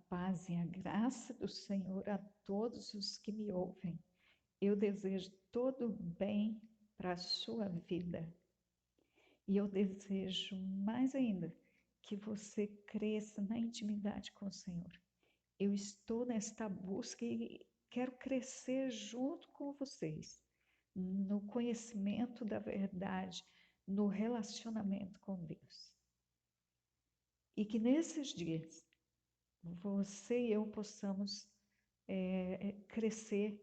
paz e a graça do Senhor a todos os que me ouvem. Eu desejo todo o bem para a sua vida. E eu desejo mais ainda que você cresça na intimidade com o Senhor. Eu estou nesta busca e quero crescer junto com vocês no conhecimento da verdade, no relacionamento com Deus. E que nesses dias você e eu possamos crescer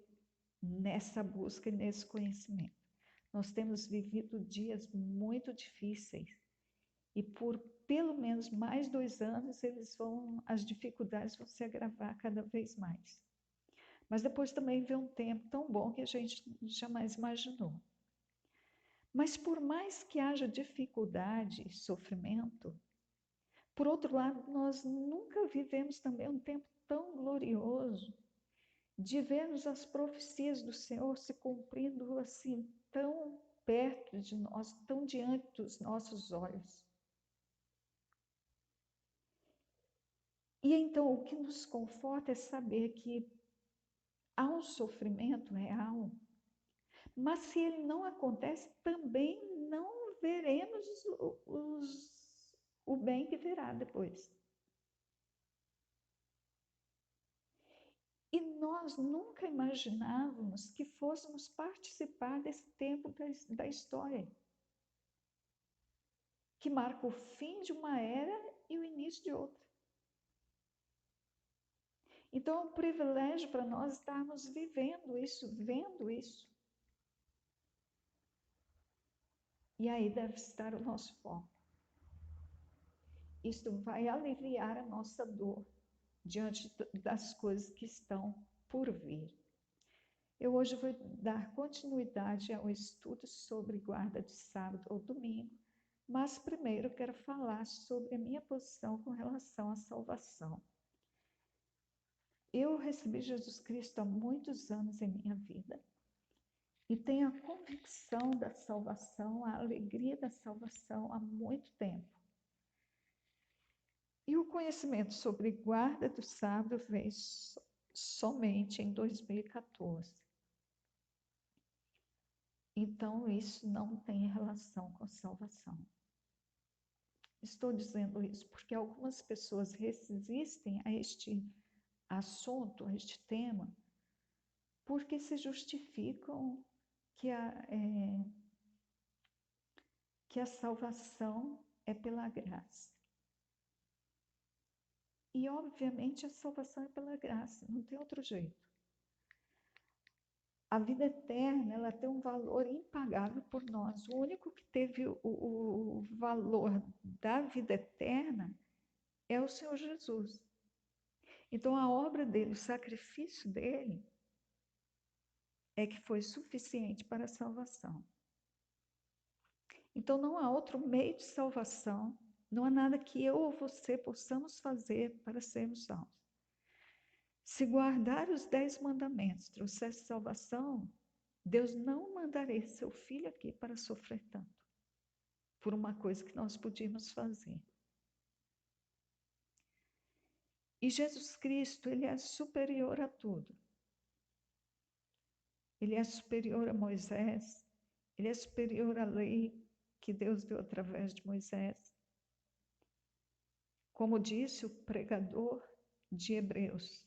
nessa busca e nesse conhecimento. Nós temos vivido dias muito difíceis e por pelo menos mais 2 anos as dificuldades vão se agravar cada vez mais. Mas depois também vem um tempo tão bom que a gente jamais imaginou. Mas por mais que haja dificuldade e sofrimento, por outro lado, nós nunca vivemos também um tempo tão glorioso de vermos as profecias do Senhor se cumprindo assim tão perto de nós, tão diante dos nossos olhos. E então o que nos conforta é saber que há um sofrimento real, mas se ele não acontece, também não veremos o bem que virá depois. E nós nunca imaginávamos que fôssemos participar desse tempo da história, que marca o fim de uma era e o início de outra. Então é um privilégio para nós estarmos vivendo isso, vendo isso. E aí deve estar o nosso foco. Isto vai aliviar a nossa dor diante das coisas que estão por vir. Eu hoje vou dar continuidade ao estudo sobre guarda de sábado ou domingo, mas primeiro quero falar sobre a minha posição com relação à salvação. Eu recebi Jesus Cristo há muitos anos em minha vida e tenho a convicção da salvação, a alegria da salvação há muito tempo. E o conhecimento sobre guarda do sábado veio somente em 2014. Então, isso não tem relação com salvação. Estou dizendo isso porque algumas pessoas resistem a este assunto, a este tema, porque se justificam que a salvação é pela graça. E, obviamente, a salvação é pela graça, não tem outro jeito. A vida eterna, ela tem um valor impagável por nós. O único que teve o valor da vida eterna é o Senhor Jesus. Então, a obra dele, o sacrifício dele, é que foi suficiente para a salvação. Então, não há outro meio de salvação, não há nada que eu ou você possamos fazer para sermos salvos. Se guardar os 10 mandamentos trouxesse salvação, Deus não mandaria seu filho aqui para sofrer tanto, por uma coisa que nós podíamos fazer. E Jesus Cristo, ele é superior a tudo. Ele é superior a Moisés, ele é superior à lei que Deus deu através de Moisés. Como disse o pregador de Hebreus,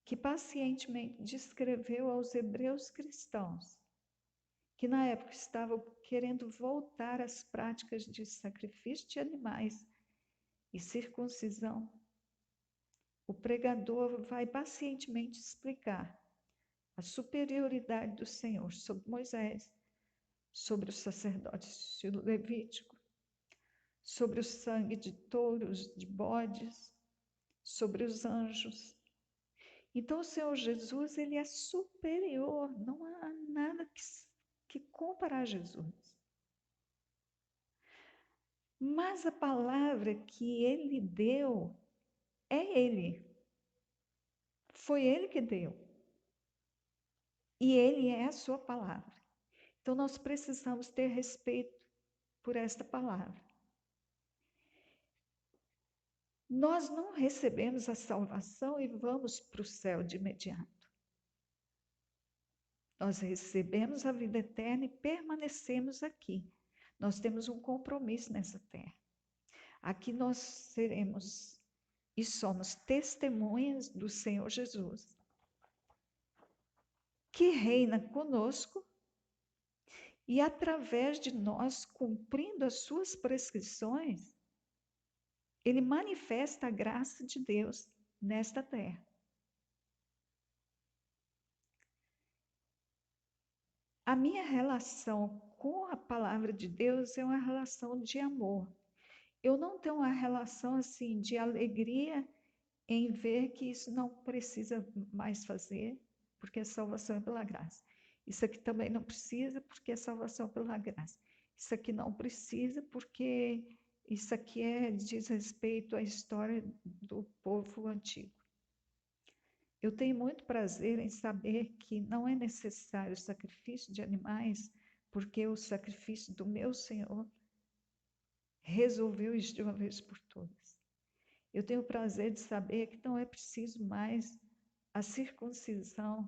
que pacientemente descreveu aos hebreus cristãos, que na época estavam querendo voltar às práticas de sacrifício de animais e circuncisão, o pregador vai pacientemente explicar a superioridade do Senhor sobre Moisés, sobre os sacerdotes de Levítico, sobre o sangue de touros, de bodes, sobre os anjos. Então, o Senhor Jesus, ele é superior, não há nada que comparar a Jesus. Mas a palavra que ele deu é ele. Foi ele que deu. E ele é a sua palavra. Então, nós precisamos ter respeito por esta palavra. Nós não recebemos a salvação e vamos para o céu de imediato. Nós recebemos a vida eterna e permanecemos aqui. Nós temos um compromisso nessa terra. Aqui nós seremos e somos testemunhas do Senhor Jesus, que reina conosco e através de nós, cumprindo as suas prescrições, ele manifesta a graça de Deus nesta terra. A minha relação com a palavra de Deus é uma relação de amor. Eu não tenho uma relação assim de alegria em ver que isso não precisa mais fazer, porque a salvação é pela graça. Isso aqui também não precisa, porque a salvação é pela graça. Isso aqui não precisa, porque isso aqui diz respeito à história do povo antigo. Eu tenho muito prazer em saber que não é necessário o sacrifício de animais, porque o sacrifício do meu Senhor resolveu isso de uma vez por todas. Eu tenho o prazer de saber que não é preciso mais a circuncisão,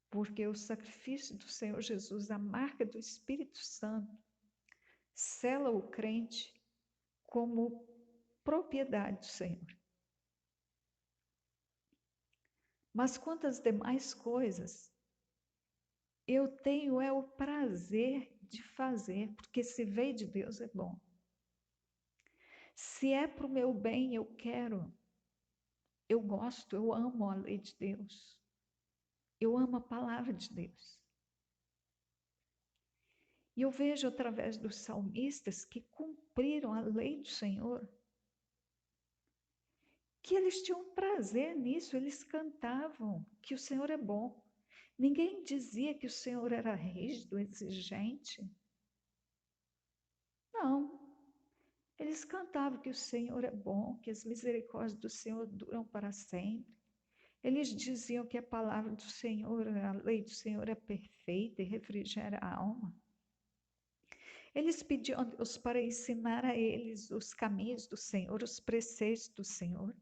porque o sacrifício do Senhor Jesus, a marca do Espírito Santo, sela o crente como propriedade do Senhor. Mas quantas demais coisas eu tenho o prazer de fazer, porque se veio de Deus é bom. Se é para o meu bem, eu quero, eu gosto, eu amo a lei de Deus. Eu amo a palavra de Deus. E eu vejo através dos salmistas que cumpriram a lei do Senhor, que eles tinham prazer nisso, eles cantavam que o Senhor é bom. Ninguém dizia que o Senhor era rígido, exigente. Não. Eles cantavam que o Senhor é bom, que as misericórdias do Senhor duram para sempre. Eles diziam que a palavra do Senhor, a lei do Senhor é perfeita e refrigera a alma. Eles pediam a Deus para ensinar a eles os caminhos do Senhor, os preceitos do Senhor.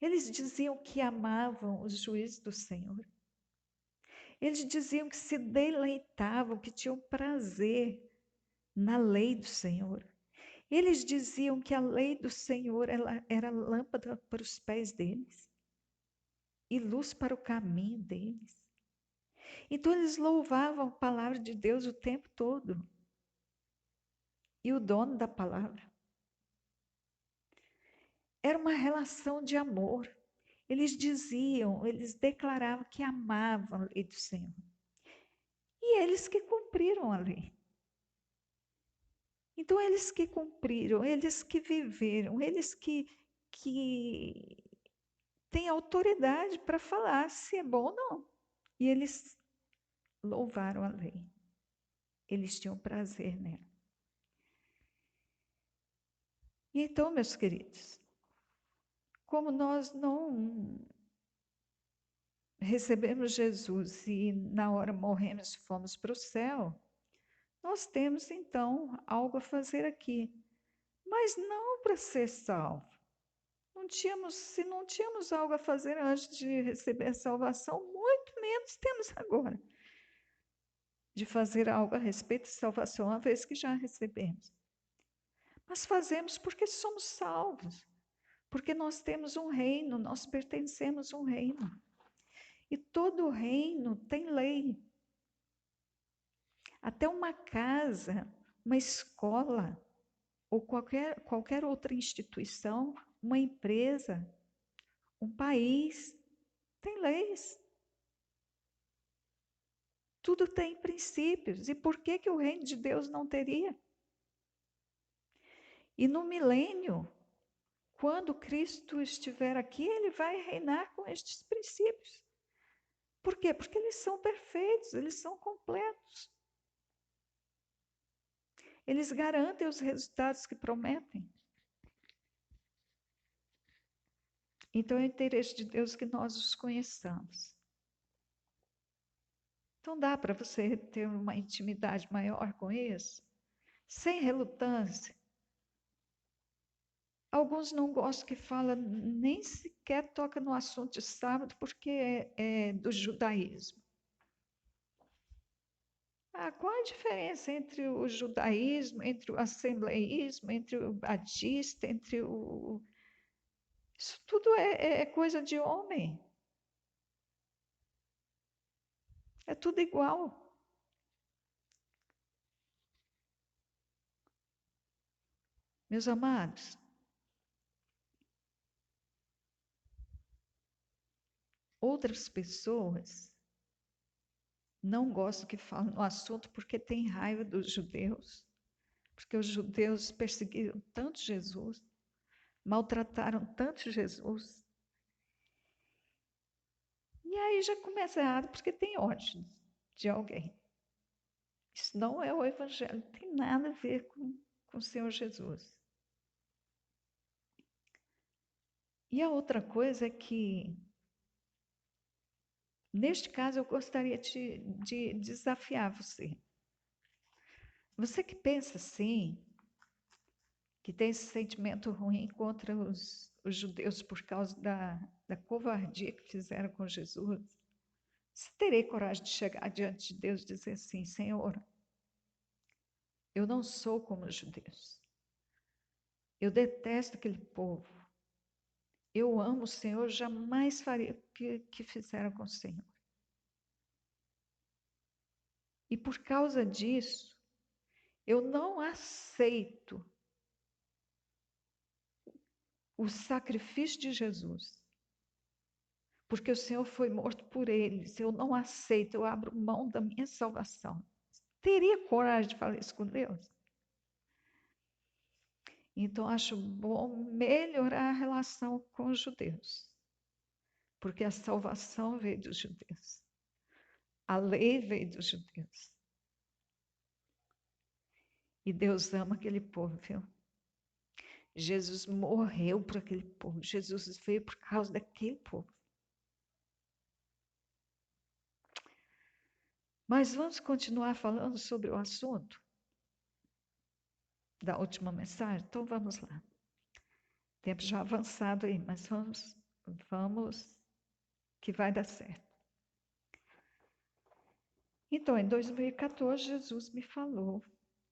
Eles diziam que amavam os juízos do Senhor. Eles diziam que se deleitavam, que tinham prazer na lei do Senhor. Eles diziam que a lei do Senhor era lâmpada para os pés deles e luz para o caminho deles. Então eles louvavam a palavra de Deus o tempo todo. E o dono da palavra. Era uma relação de amor. Eles diziam, eles declaravam que amavam a lei do Senhor. E eles que cumpriram a lei. Então, eles que cumpriram, eles que viveram, eles que têm autoridade para falar se é bom ou não. E eles louvaram a lei. Eles tinham prazer nela. E então, meus queridos, como nós não recebemos Jesus e na hora morremos e fomos para o céu, nós temos então algo a fazer aqui, mas não para ser salvo. Se não tínhamos algo a fazer antes de receber a salvação, muito menos temos agora de fazer algo a respeito de salvação, uma vez que já recebemos. Mas fazemos porque somos salvos, porque nós temos um reino, nós pertencemos a um reino. E todo reino tem lei. Até uma casa, uma escola, ou qualquer outra instituição, uma empresa, um país, tem leis. Tudo tem princípios. E por que o reino de Deus não teria? E no milênio, quando Cristo estiver aqui, ele vai reinar com estes princípios. Por quê? Porque eles são perfeitos, eles são completos. Eles garantem os resultados que prometem. Então é interesse de Deus que nós os conheçamos. Então dá para você ter uma intimidade maior com isso, sem relutância. Alguns não gostam que fala, nem sequer toca no assunto de sábado, porque é do judaísmo. Qual a diferença entre o judaísmo, entre o assembleísmo, entre o batista, entre o. Isso tudo é coisa de homem. É tudo igual. Meus amados, outras pessoas não gostam que falem no assunto porque têm raiva dos judeus, porque os judeus perseguiram tanto Jesus, maltrataram tanto Jesus. E aí já começa errado porque tem ódio de alguém. Isso não é o evangelho, não tem nada a ver com o Senhor Jesus. E a outra coisa é que, neste caso, eu gostaria de desafiar você. Você que pensa assim, que tem esse sentimento ruim contra os judeus por causa da covardia que fizeram com Jesus, você teria coragem de chegar diante de Deus e dizer assim: Senhor, eu não sou como os judeus. Eu detesto aquele povo. Eu amo o Senhor, jamais faria o que fizeram com o Senhor. E por causa disso, eu não aceito o sacrifício de Jesus, porque o Senhor foi morto por eles. Eu não aceito, eu abro mão da minha salvação. Teria coragem de falar isso com Deus? Então, acho bom melhorar a relação com os judeus, porque a salvação veio dos judeus, a lei veio dos judeus. E Deus ama aquele povo, viu? Jesus morreu por aquele povo, Jesus veio por causa daquele povo. Mas vamos continuar falando sobre o assunto da última mensagem? Então vamos lá. Tempo já avançado aí, mas vamos que vai dar certo. Então, em 2014, Jesus me falou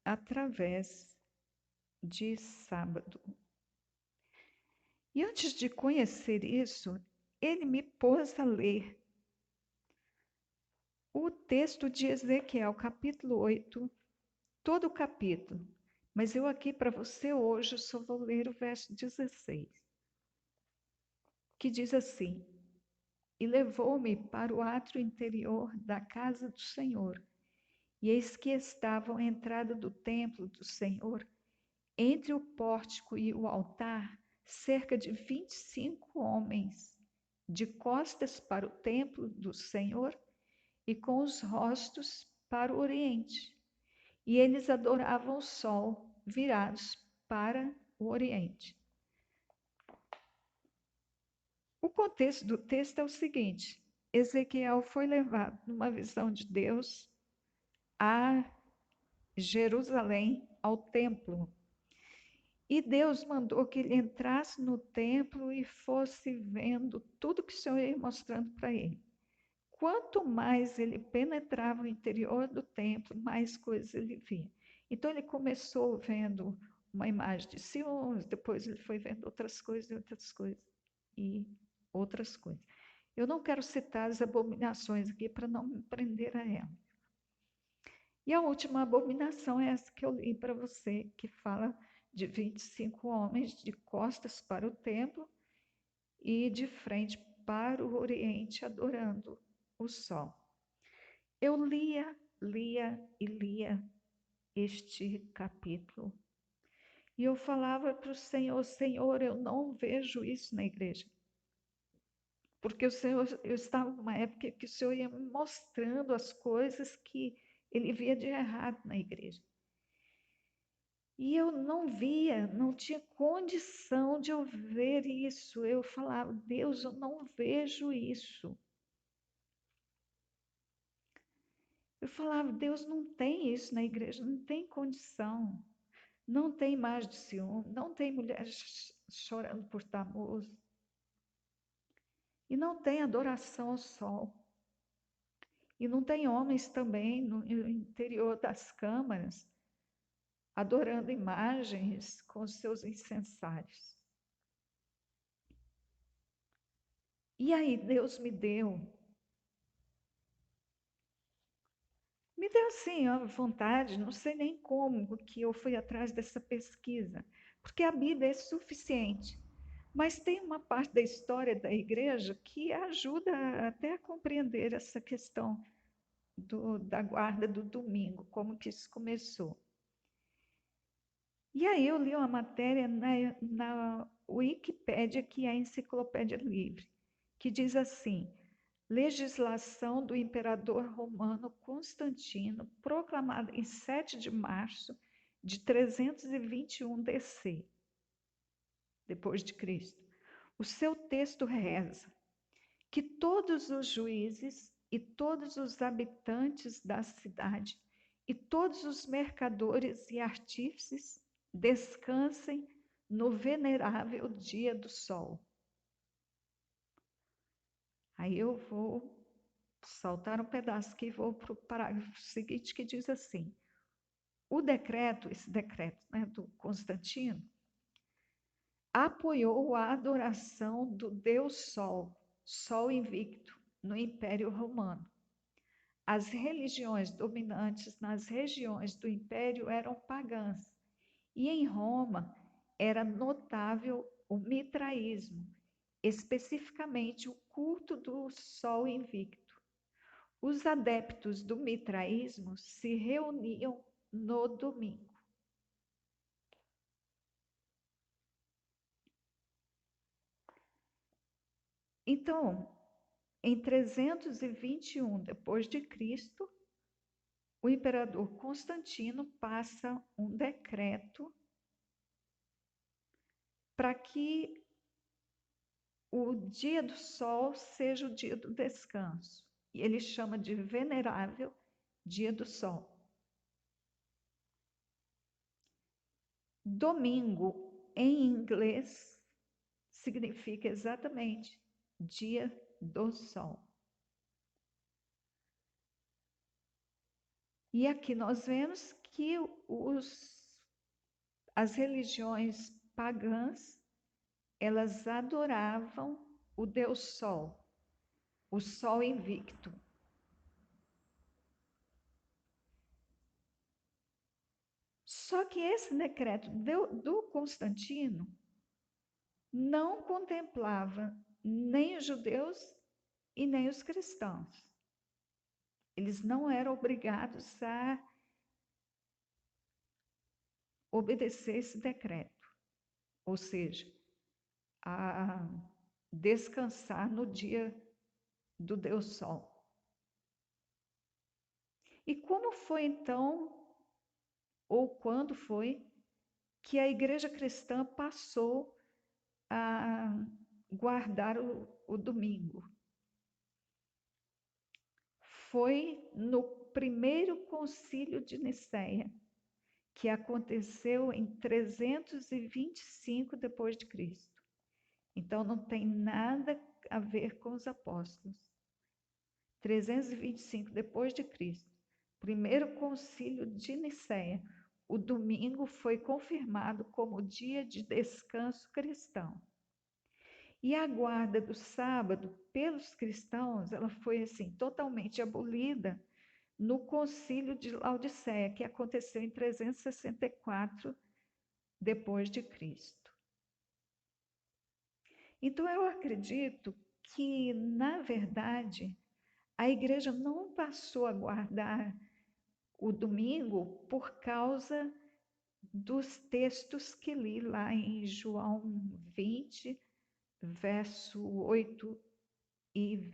através de sábado. E antes de conhecer isso, ele me pôs a ler o texto de Ezequiel, capítulo 8, todo o capítulo. Mas eu aqui para você hoje só vou ler o verso 16, que diz assim: E levou-me para o átrio interior da casa do Senhor, e eis que estavam à entrada do templo do Senhor, entre o pórtico e o altar, cerca de 25 homens, de costas para o templo do Senhor e com os rostos para o oriente. E eles adoravam o sol, virados para o oriente. O contexto do texto é o seguinte: Ezequiel foi levado numa visão de Deus a Jerusalém, ao templo. E Deus mandou que ele entrasse no templo e fosse vendo tudo que o Senhor ia mostrando para ele. Quanto mais ele penetrava o interior do templo, mais coisas ele via. Então ele começou vendo uma imagem de Sião, depois ele foi vendo outras coisas e outras coisas. Eu não quero citar as abominações aqui para não me prender a ela. E a última abominação é essa que eu li para você, que fala de 25 homens de costas para o templo e de frente para o oriente, adorando o sol. Eu lia e lia este capítulo. E eu falava para o Senhor: Senhor, eu não vejo isso na igreja. Porque o Senhor, eu estava numa época que o Senhor ia me mostrando as coisas que ele via de errado na igreja. E eu não via, não tinha condição de eu ver isso. Eu falava: Deus, eu não vejo isso. Eu falava: Deus, não tem isso na igreja, não tem condição. Não tem mais de ciúme, não tem mulheres chorando por Tammuz. E não tem adoração ao sol. E não tem homens também no interior das câmaras adorando imagens com seus incensários. E aí Deus me deu assim a vontade, não sei nem como que eu fui atrás dessa pesquisa, porque a Bíblia é suficiente. Mas tem uma parte da história da igreja que ajuda até a compreender essa questão da guarda do domingo, como que isso começou. E aí eu li uma matéria na Wikipédia, que é a Enciclopédia Livre, que diz assim: legislação do imperador romano Constantino, proclamada em 7 de março de 321 DC, depois de Cristo. O seu texto reza que todos os juízes e todos os habitantes da cidade e todos os mercadores e artífices descansem no venerável dia do sol. Aí eu vou saltar um pedaço aqui e vou para o parágrafo seguinte, que diz assim: o decreto, esse decreto, né, do Constantino, apoiou a adoração do Deus Sol, Sol invicto, no Império Romano. As religiões dominantes nas regiões do Império eram pagãs, e em Roma era notável o mitraísmo, especificamente o culto do Sol invicto. Os adeptos do mitraísmo se reuniam no domingo. Então, em 321 depois de Cristo, o imperador Constantino passa um decreto para que o dia do sol seja o dia do descanso. E ele chama de venerável dia do sol. Domingo, em inglês, significa exatamente dia do sol. E aqui nós vemos que as religiões pagãs, elas adoravam o Deus Sol, o Sol invicto. Só que esse decreto do Constantino não contemplava nem os judeus e nem os cristãos. Eles não eram obrigados a obedecer esse decreto, ou seja, a descansar no dia do Deus Sol. E como foi então, ou quando foi, que a igreja cristã passou a guardar o domingo? Foi no primeiro concílio de Nicéia, que aconteceu em 325 depois de Cristo. Então não tem nada a ver com os apóstolos. 325 depois de Cristo, primeiro concílio de Nicéia, o domingo foi confirmado como dia de descanso cristão. E a guarda do sábado pelos cristãos, ela foi assim totalmente abolida no concílio de Laodiceia, que aconteceu em 364 depois de Cristo. Então eu acredito que, na verdade, a igreja não passou a guardar o domingo por causa dos textos que li lá em João 20, verso 8 e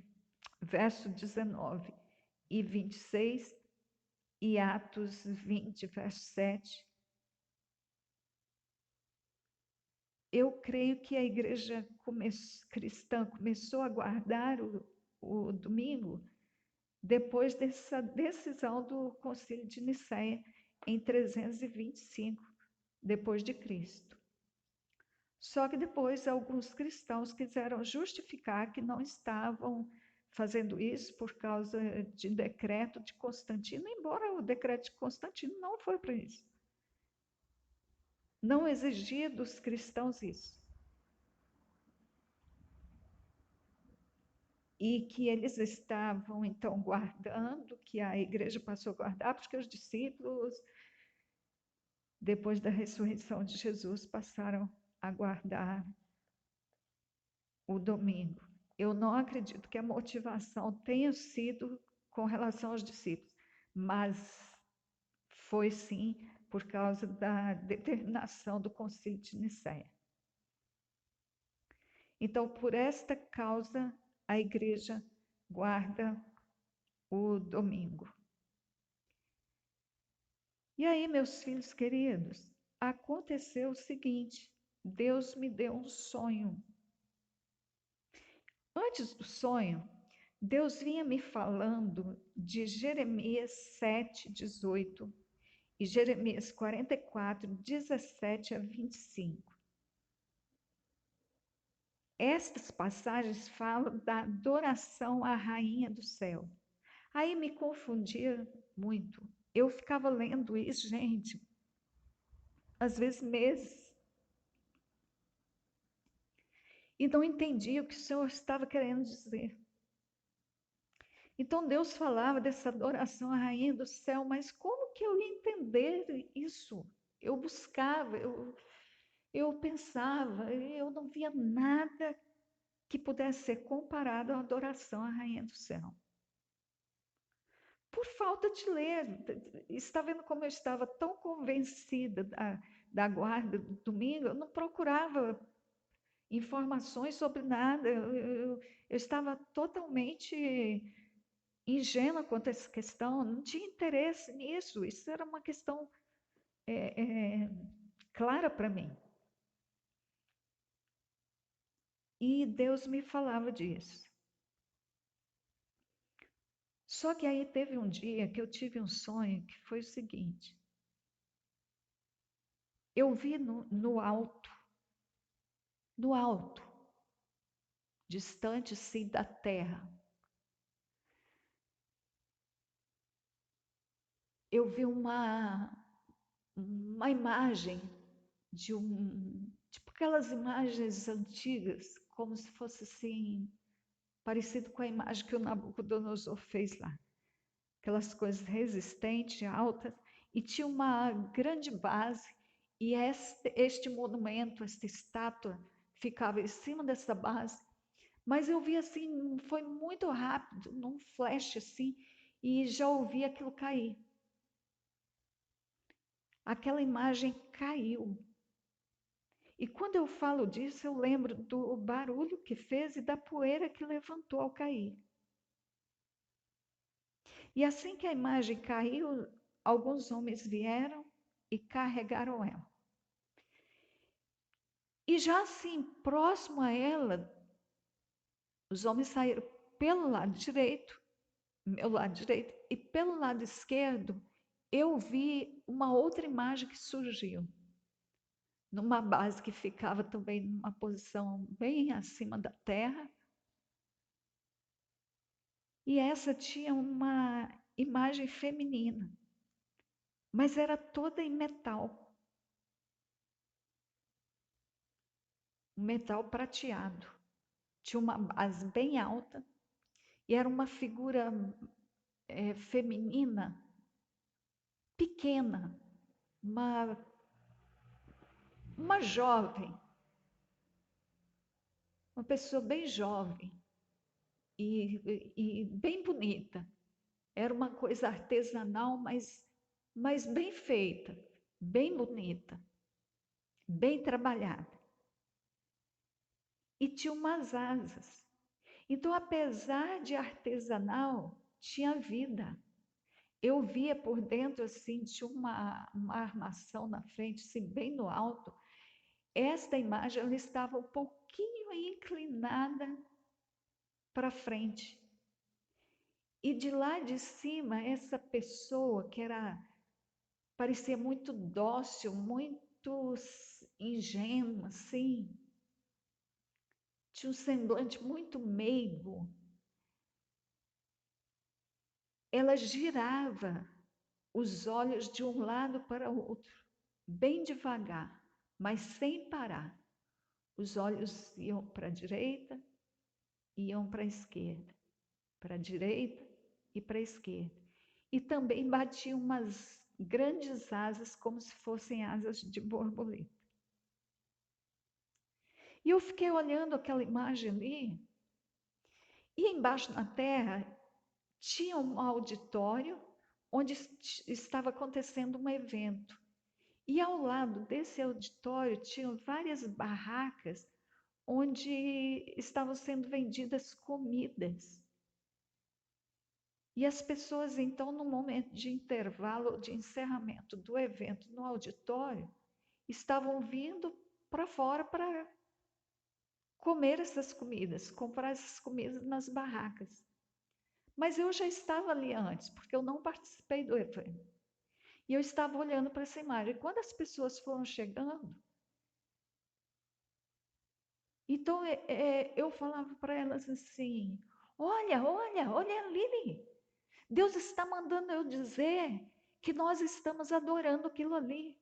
verso 19 e 26 e Atos 20, verso 7. Eu creio que a igreja cristã começou a guardar o domingo depois dessa decisão do Concílio de Nicéia, em 325 depois de Cristo. Só que depois alguns cristãos quiseram justificar que não estavam fazendo isso por causa de decreto de Constantino, embora o decreto de Constantino não foi para isso. Não exigia dos cristãos isso. E que eles estavam, então, guardando, que a igreja passou a guardar, porque os discípulos, depois da ressurreição de Jesus, passaram a guardar o domingo. Eu não acredito que a motivação tenha sido com relação aos discípulos, mas foi sim por causa da determinação do Concílio de Nicéia. Então, por esta causa, a igreja guarda o domingo. E aí, meus filhos queridos, aconteceu o seguinte: Deus me deu um sonho. Antes do sonho, Deus vinha me falando de Jeremias 7, 18 e Jeremias 44, 17 a 25. Estas passagens falam da adoração à rainha do céu. Aí me confundia muito. Eu ficava lendo isso, gente, às vezes meses, e não entendia o que o Senhor estava querendo dizer. Então Deus falava dessa adoração à rainha do céu, mas como que eu ia entender isso? Eu buscava, eu pensava, eu não via nada que pudesse ser comparado à adoração à rainha do céu. Por falta de ler, está vendo como eu estava tão convencida da guarda do domingo, eu não procurava informações sobre nada, eu estava totalmente ingênua quanto a essa questão, não tinha interesse nisso, isso era uma questão clara para mim. E Deus me falava disso. Só que aí teve um dia que eu tive um sonho que foi o seguinte: eu vi no alto, distante sim da terra, eu vi uma imagem de tipo aquelas imagens antigas, como se fosse assim, parecido com a imagem que o Nabucodonosor fez lá. Aquelas coisas resistentes, altas, e tinha uma grande base, e este monumento, esta estátua, ficava em cima dessa base, mas eu vi assim, foi muito rápido, num flash assim, e já ouvi aquilo cair. Aquela imagem caiu. E quando eu falo disso, eu lembro do barulho que fez e da poeira que levantou ao cair. E assim que a imagem caiu, alguns homens vieram e carregaram ela. E já assim, próximo a ela, os homens saíram pelo lado direito, meu lado direito, e pelo lado esquerdo, eu vi uma outra imagem que surgiu, numa base que ficava também numa posição bem acima da terra. E essa tinha uma imagem feminina, mas era toda em metal, um metal prateado. Tinha uma base bem alta e era uma figura feminina, pequena, uma jovem, uma pessoa bem jovem e bem bonita. Era uma coisa artesanal, mas bem feita, bem bonita, bem trabalhada. E tinha umas asas. Então, apesar de artesanal, tinha vida. Eu via por dentro, assim, tinha uma armação na frente, assim, bem no alto. Esta imagem, ela estava um pouquinho inclinada para frente. E de lá de cima, essa pessoa que parecia muito dócil, muito ingênua, assim. Tinha um semblante muito meigo. Ela girava os olhos de um lado para o outro, bem devagar, mas sem parar. Os olhos iam para a direita, iam para a esquerda, para a direita e para a esquerda. E também batiam umas grandes asas, como se fossem asas de borboleta. E eu fiquei olhando aquela imagem ali, e embaixo na terra tinha um auditório onde estava acontecendo um evento. E ao lado desse auditório tinham várias barracas onde estavam sendo vendidas comidas. E as pessoas, então, no momento de intervalo, de encerramento do evento no auditório, estavam vindo para fora para comer essas comidas, comprar essas comidas nas barracas. Mas eu já estava ali antes, porque eu não participei do evento. E eu estava olhando para essa imagem. E quando as pessoas foram chegando, então eu falava para elas assim: olha, olha, olha ali. Deus está mandando eu dizer que nós estamos adorando aquilo ali.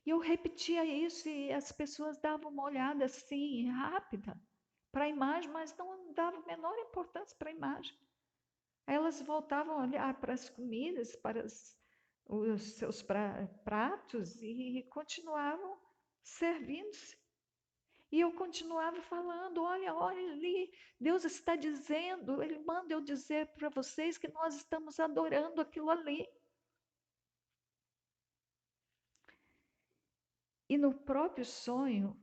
E eu repetia isso e as pessoas davam uma olhada assim, rápida, para a imagem, mas não davam a menor importância para a imagem. Aí elas voltavam a olhar para as comidas, para os seus pratos e continuavam servindo-se. E eu continuava falando: olha, olha ali, Deus está dizendo, Ele manda eu dizer para vocês que nós estamos adorando aquilo ali. E no próprio sonho,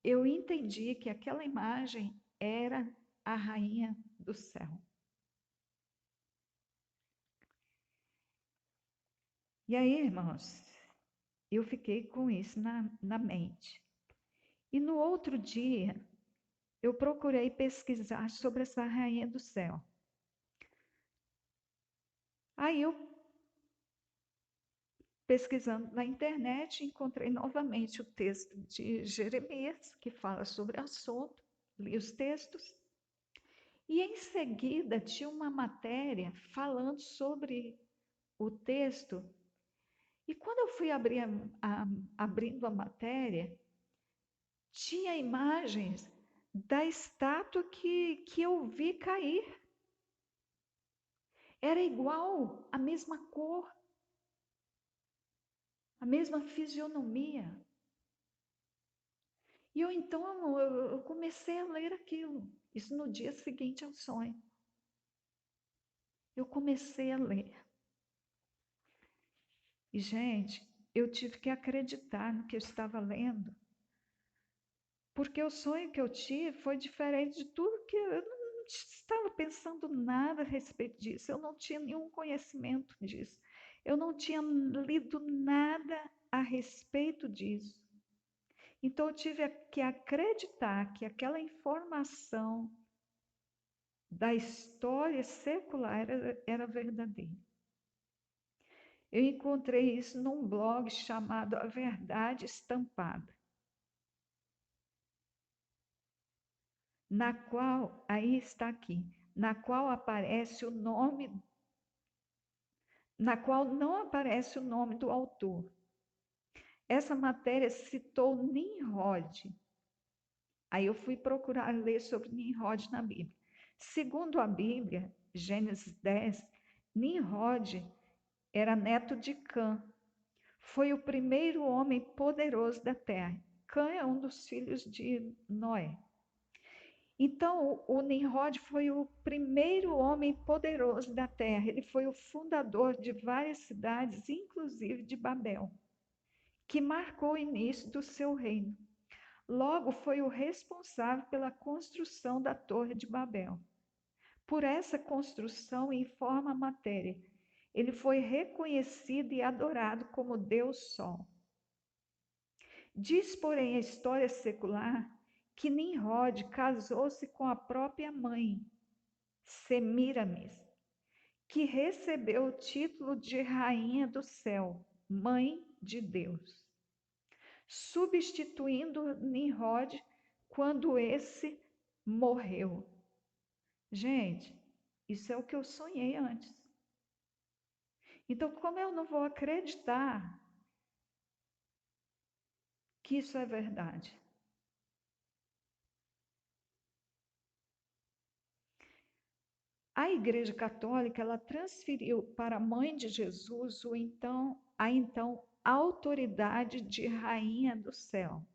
eu entendi que aquela imagem era a rainha do céu. E aí, irmãos, eu fiquei com isso na mente. E no outro dia, eu procurei pesquisar sobre essa rainha do céu. Aí eu, pesquisando na internet, encontrei novamente o texto de Jeremias, que fala sobre o assunto, li os textos, e em seguida tinha uma matéria falando sobre o texto. E quando eu fui abrindo a matéria, tinha imagens da estátua que eu vi cair. Era igual, a mesma cor, a mesma fisionomia. E eu então eu comecei a ler aquilo. Isso no dia seguinte ao sonho. Eu comecei a ler. E, gente, eu tive que acreditar no que eu estava lendo. Porque o sonho que eu tive foi diferente de tudo que eu não estava pensando nada a respeito disso. Eu não tinha nenhum conhecimento disso. Eu não tinha lido nada a respeito disso. Então, eu tive que acreditar que aquela informação da história secular era verdadeira. Eu encontrei isso num blog chamado A Verdade Estampada, na qual, aí está aqui, na qual aparece o nome, na qual não aparece o nome do autor. Essa matéria citou Nimrod. Aí eu fui procurar ler sobre Nimrod na Bíblia. Segundo a Bíblia, Gênesis 10, Nimrod era neto de Cã. Foi o primeiro homem poderoso da terra. Cã é um dos filhos de Noé. Então, o Nimrod foi o primeiro homem poderoso da terra. Ele foi o fundador de várias cidades, inclusive de Babel, que marcou o início do seu reino. Logo, foi o responsável pela construção da Torre de Babel. Por essa construção, informa a matéria, ele foi reconhecido e adorado como Deus Sol. Diz, porém, a história secular que Nimrod casou-se com a própria mãe, Semíramis, que recebeu o título de Rainha do Céu, Mãe de Deus. substituindo Nimrod quando esse morreu. Gente, isso é o que eu sonhei antes. Então, como eu não vou acreditar que isso é verdade? A Igreja Católica, ela transferiu para a mãe de Jesus a então autoridade de rainha do céu.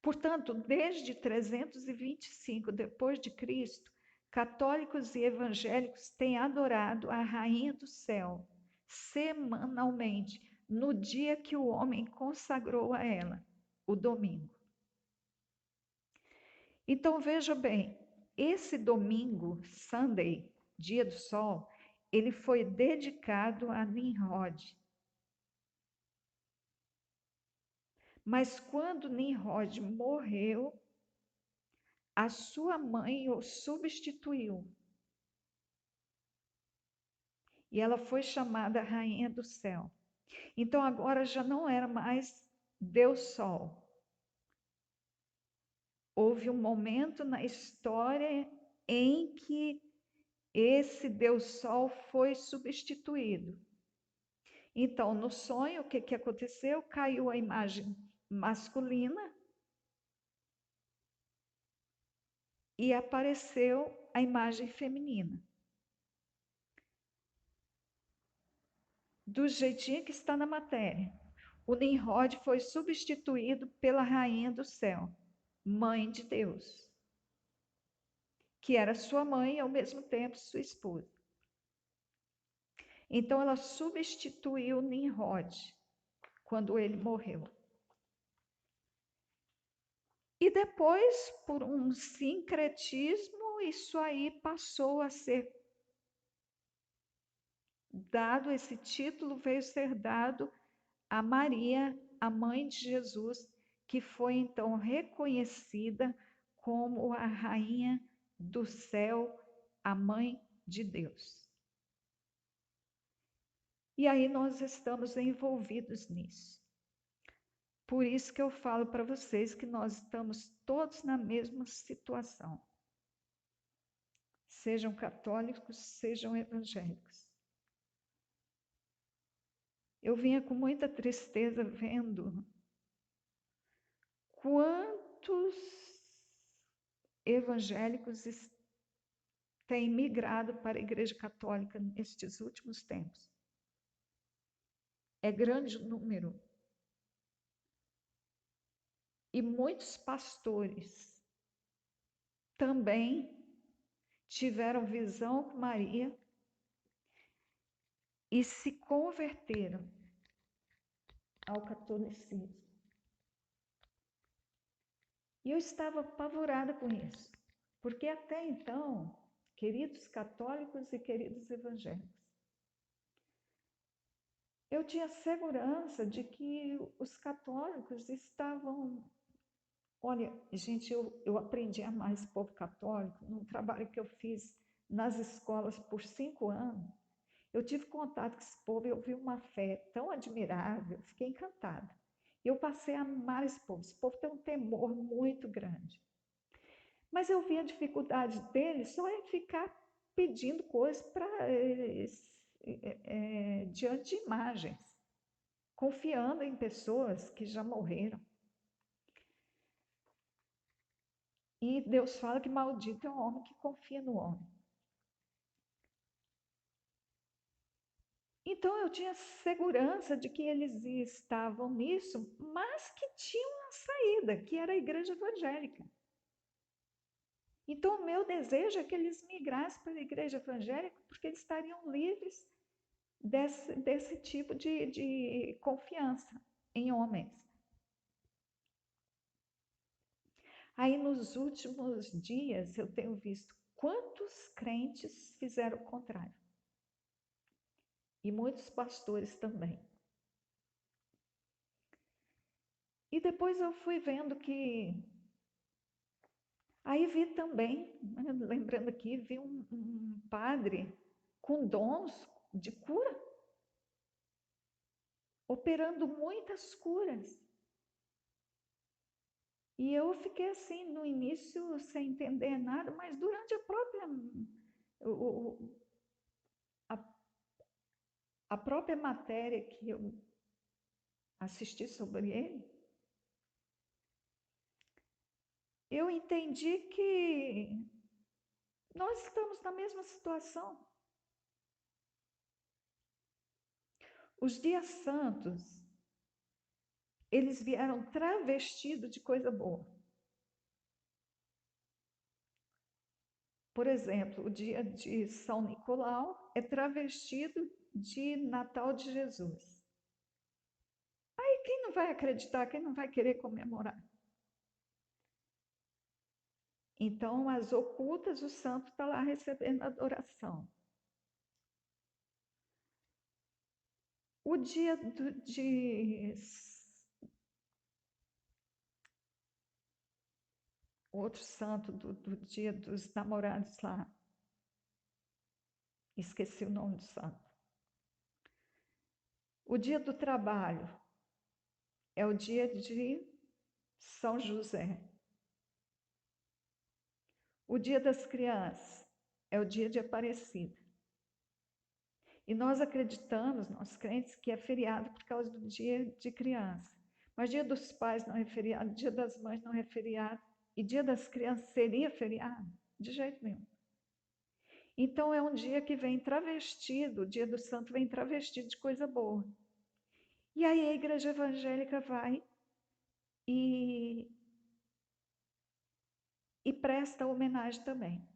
Portanto, desde 325 depois de Cristo, católicos e evangélicos têm adorado a rainha do céu semanalmente, no dia que o homem consagrou a ela, o domingo. Então veja bem, esse domingo, Sunday, dia do sol, ele foi dedicado a Nimrod. Mas quando Nimrod morreu, a sua mãe o substituiu. E ela foi chamada Rainha do Céu. Então agora já não era mais Deus Sol. Houve um momento na história em que esse Deus Sol foi substituído. Então, no sonho, o que aconteceu? Caiu a imagem masculina e apareceu a imagem feminina. Do jeitinho que está na matéria. O Nimrod foi substituído pela rainha do céu, mãe de Deus, que era sua mãe e ao mesmo tempo sua esposa. Então ela substituiu Nimrod quando ele morreu. E depois, por um sincretismo, isso aí passou a ser dado, esse título veio ser dado a Maria, a mãe de Jesus, que foi então reconhecida como a rainha do céu, a mãe de Deus. E aí nós estamos envolvidos nisso. Por isso que eu falo para vocês que nós estamos todos na mesma situação. Sejam católicos, sejam evangélicos. Eu vinha com muita tristeza vendo quantos evangélicos têm migrado para a Igreja Católica nestes últimos tempos. É grande o número. E muitos pastores também tiveram visão com Maria e se converteram ao catolicismo. E eu estava apavorada com isso, porque até então, queridos católicos e queridos evangélicos, eu tinha segurança de que os católicos estavam... Olha, gente, eu aprendi a amar esse povo católico num trabalho que eu fiz nas escolas por 5 anos. Eu tive contato com esse povo e eu vi uma fé tão admirável, fiquei encantada. Eu passei a amar esse povo. Esse povo tem um temor muito grande. Mas eu vi a dificuldade deles só em ficar pedindo coisas diante de imagens, confiando em pessoas que já morreram. E Deus fala que maldito é o homem que confia no homem. Então eu tinha segurança de que eles estavam nisso, mas que tinham uma saída, que era a igreja evangélica. Então o meu desejo é que eles migrassem para a igreja evangélica, porque eles estariam livres desse tipo de confiança em homens. Aí nos últimos dias eu tenho visto quantos crentes fizeram o contrário. E muitos pastores também. E depois eu fui vendo que... Aí vi também, lembrando aqui, vi um padre com dons de cura. operando muitas curas. E eu fiquei assim, no início, sem entender nada, mas durante a própria matéria que eu assisti sobre ele, eu entendi que nós estamos na mesma situação. Os dias santos, eles vieram travestidos de coisa boa. Por exemplo, o dia de São Nicolau é travestido de Natal de Jesus. Aí quem não vai acreditar, quem não vai querer comemorar? Então, as ocultas, o santo está lá recebendo adoração. O dia de outro santo do dia dos namorados lá. Esqueci o nome do santo. O dia do trabalho é o dia de São José. O dia das crianças é o dia de Aparecida. E nós acreditamos, nós crentes, que é feriado por causa do dia de criança. Mas dia dos pais não é feriado, dia das mães não é feriado. E dia das crianças seria feriado? De jeito nenhum. Então é um dia que vem travestido, o dia do santo vem travestido de coisa boa. E aí a igreja evangélica vai e presta homenagem também.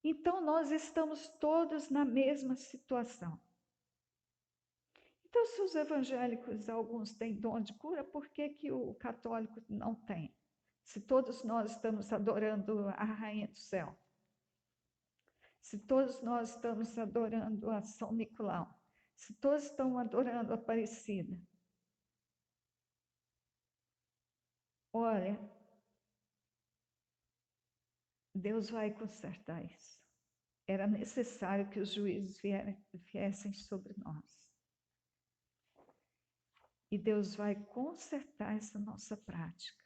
Então nós estamos todos na mesma situação. Então, se os evangélicos, alguns têm dom de cura, por que que o católico não tem? Se todos nós estamos adorando a Rainha do Céu, se todos nós estamos adorando a São Nicolau, se todos estão adorando a Aparecida, olha, Deus vai consertar isso. Era necessário que os juízes viessem sobre nós. E Deus vai consertar essa nossa prática.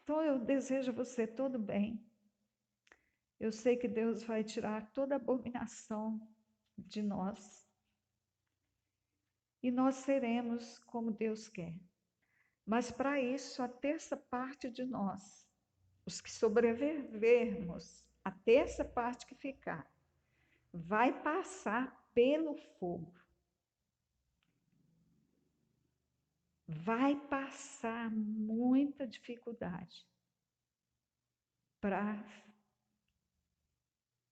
Então, eu desejo a você todo bem. Eu sei que Deus vai tirar toda abominação de nós. E nós seremos como Deus quer. Mas para isso, a terça parte de nós, os que sobrevivermos, a terça parte que ficar, vai passar pelo fogo. Vai passar muita dificuldade para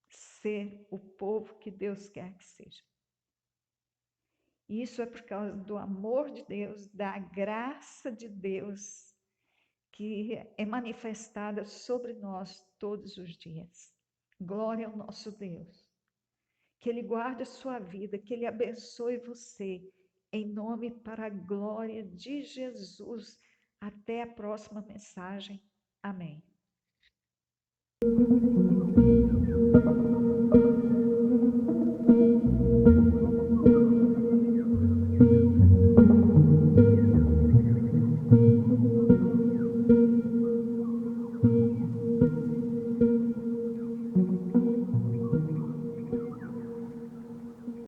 ser o povo que Deus quer que seja. Isso é por causa do amor de Deus, da graça de Deus, que é manifestada sobre nós todos os dias. Glória ao nosso Deus. Que Ele guarde a sua vida, que Ele abençoe você, em nome para a glória de Jesus. Até a próxima mensagem. Amém.